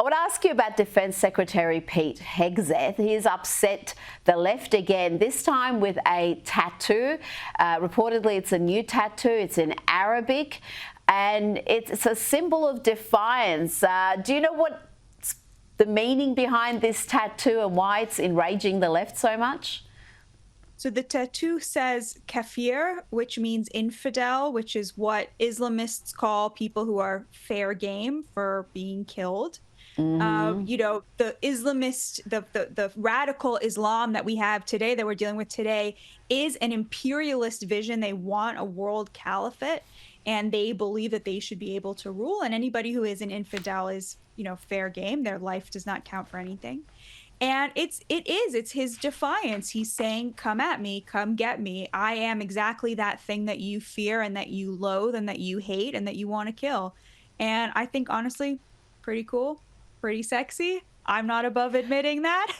I want to ask you about Defence Secretary Pete Hegseth. He has upset the left again, this time with a tattoo. Reportedly, it's a new tattoo. It's in Arabic, and it's a symbol of defiance. Do you know what's the meaning behind this tattoo and why it's enraging the left so much? So the tattoo says kafir, which means infidel, which is what Islamists call people who are fair game for being killed. You know, the Islamist, the radical Islam that we have today, that we're dealing with today, is an imperialist vision. They want a world caliphate, and they believe that they should be able to rule. And anybody who is an infidel is, you know, fair game. Their life does not count for anything. And it's his defiance. He's saying, come at me, come get me. I am exactly that thing that you fear and that you loathe and that you hate and that you want to kill. And I think, honestly, pretty cool, pretty sexy. I'm not above admitting that.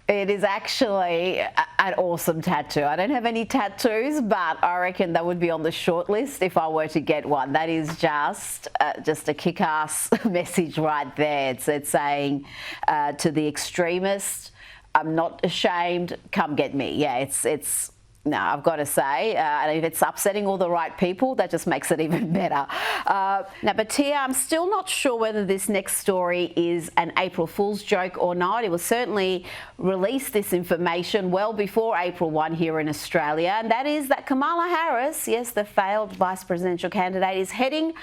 It is actually an awesome tattoo. I don't have any tattoos, but I reckon that would be on the short list if I were to get one. That is just a kick-ass message right there. It's saying to the extremists, I'm not ashamed, come get me. Yeah, it's no, I've got to say, and if it's upsetting all the right people, that just makes it even better. Now, but Tia, I'm still not sure whether this next story is an April Fool's joke or not. It was certainly released, this information, well before April 1 here in Australia, and that is that Kamala Harris, yes, the failed vice presidential candidate, is heading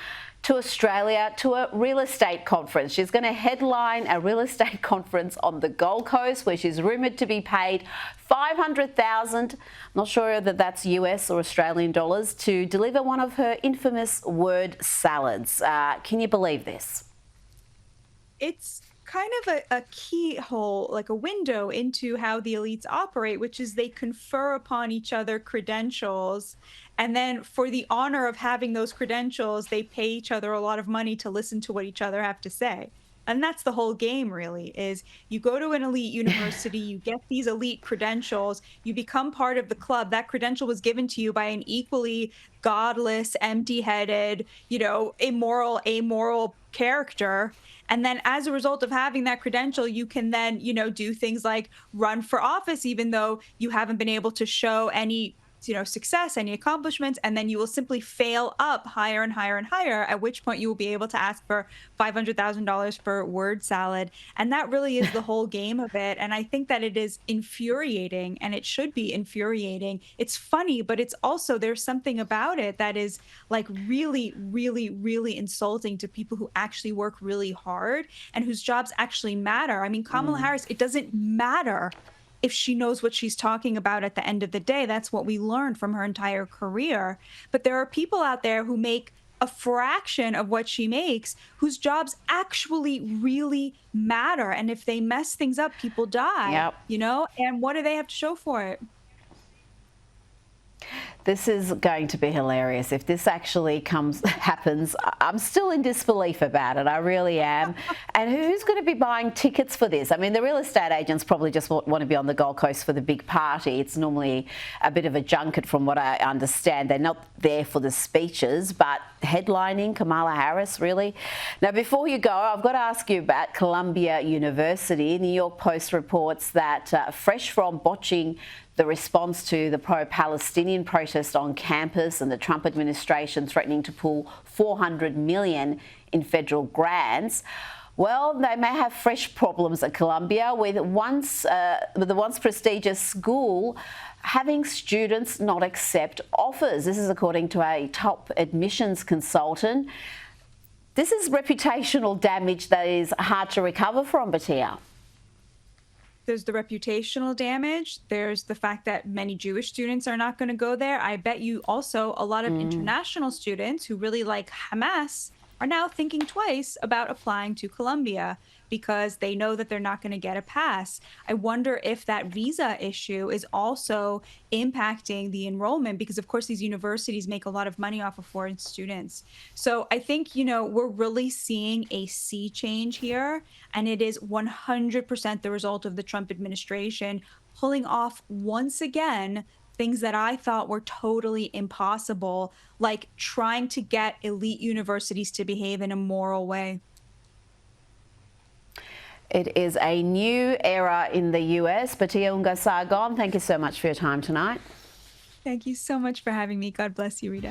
to Australia to a real estate conference. She's going to headline a real estate conference on the Gold Coast, where she's rumoured to be paid $500,000, I'm not sure that that's US or Australian dollars, to deliver one of her infamous word salads. Can you believe this? It's kind of a keyhole, like a window into how the elites operate, which is they confer upon each other credentials. And then for the honor of having those credentials, they pay each other a lot of money to listen to what each other have to say. And that's the whole game, really, is you go to an elite university, you get these elite credentials, you become part of the club. That credential was given to you by an equally godless, empty-headed, you know, immoral, amoral character. And then as a result of having that credential, you can then, you know, do things like run for office, even though you haven't been able to show any, you know, success, any accomplishments, and then you will simply fail up higher and higher and higher, at which point you will be able to ask for $500,000 for word salad. And that really is the whole game of it. And I think that it is infuriating, and it should be infuriating. It's funny, but it's also, there's something about it that is like really, really, really insulting to people who actually work really hard and whose jobs actually matter. I mean, Kamala Harris, it doesn't matter if she knows what she's talking about at the end of the day. That's what we learned from her entire career. But there are people out there who make a fraction of what she makes, whose jobs actually really matter. And if they mess things up, people die, you know? And what do they have to show for it? This is going to be hilarious. If this actually happens, I'm still in disbelief about it. I really am. And who's going to be buying tickets for this? I mean, the real estate agents probably just want to be on the Gold Coast for the big party. It's normally a bit of a junket from what I understand. They're not there for the speeches, but headlining Kamala Harris, really? Now, before you go, I've got to ask you about Columbia University. New York Post reports that fresh from botching the response to the pro-Palestinian protest on campus and the Trump administration threatening to pull $400 million in federal grants, well, they may have fresh problems at Columbia with the once prestigious school having students not accept offers. This is according to a top admissions consultant. This is reputational damage that is hard to recover from, Batia. There's the reputational damage. There's the fact that many Jewish students are not going to go there. I bet you also a lot of international students who really like Hamas are now thinking twice about applying to Columbia because they know that they're not going to get a pass. I wonder if that visa issue is also impacting the enrollment because, of course, these universities make a lot of money off of foreign students. So I think, you know, we're really seeing a sea change here, and it is 100% the result of the Trump administration pulling off once again things that I thought were totally impossible, like trying to get elite universities to behave in a moral way. It is a new era in the US. Batiaunga Sargon, thank you so much for your time tonight. Thank you so much for having me. God bless you, Rita.